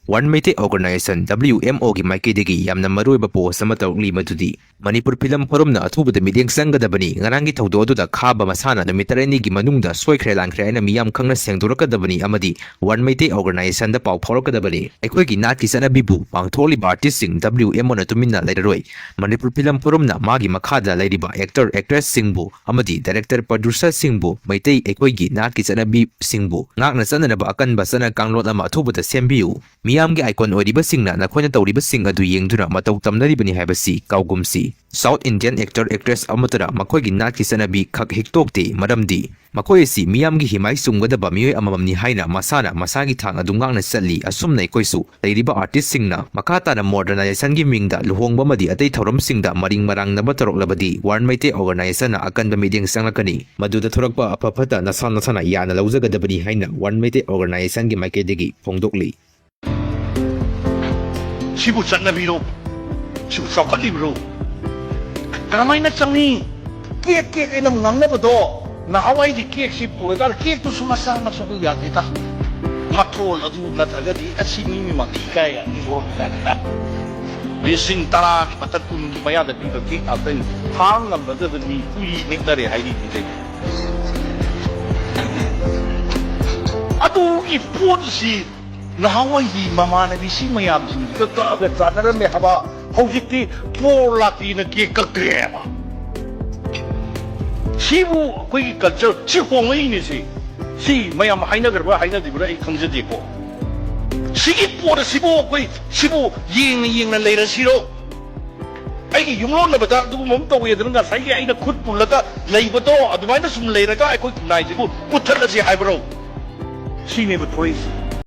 One Meite Organization WMO gi Maikidigi Yamna Maruba Po Samato Limatudi. Manipur Film Forumna Atuba the Meeting Sanga Dabani, Rangi Todo the Khaba Masana, the Mitareni Gimanunda, Soikre Lankre and Miam Kanga Sangduraka Dabani Amadi, One Meite Organization the Pau Poroka Dabani, Equigi Nakisana Bibu, Pangtoli Bartising WMO Natumina Lateroi, Manipur Film Forumna Magi Makada Ladyba, actor, actress Singbu, Amadi, director, producer Singbu, Maite Equigi Nakisana Bib Singbu, Nakna Sanaba Akan Basana Kanglot Amatuba the Sembiu. Miamgi icon oriba singna nakhona tawriba sing adu yengduna matau tamnaribani haibasi kaugumsi South Indian actor actress amatara makhoi nat ki sanabi khak hiktokte maramdi makhoi si miamgi himai sumgadaba mioi amamni haina masana masagi thang adungangna chatli asumnai koisu leiriba artist singna makata na modernization gi mingda luhongba madi atei thoram singda maring marang naba toroklabadi One Meite Organization na akanba meeting sanglakani maduda thorakpa apapata nasana sana yana lauzagadabani haina One Meite Organization gi maikedegi phongdokli 시부 chatnabi 시부 thadoklaga 그러마이나 짱니 깨깨 이놈 남네버도 나와이디 깨시 보여가 깨도 수마사 마서도 야기다 마트롤 어디 나타가디 아시미미 마티카야 이거 리싱 따라 마타군 기마야다 비버기 아든 항암 버더니 꾸이 넥다리 하이디 이제 아도 이 포드시 나와이 마마나 비시 마야지 그것도 자다는 하바 호직티 폴라티는 깨끗해봐 시부 거기 저 시홍의니시 시 마야마 하이나거봐 하이나디브라 이 컨저디고 시기 포르 시부 거기 시부 잉잉나 레이러 시로 아이게 용론나보다 누구 몸도 위에 드는가 사이게 아이나 굿 불러가 레이버도 아두마이나 숨 레이러가 아이고 나이지고 붙을러지 하이브로 시네부 토이스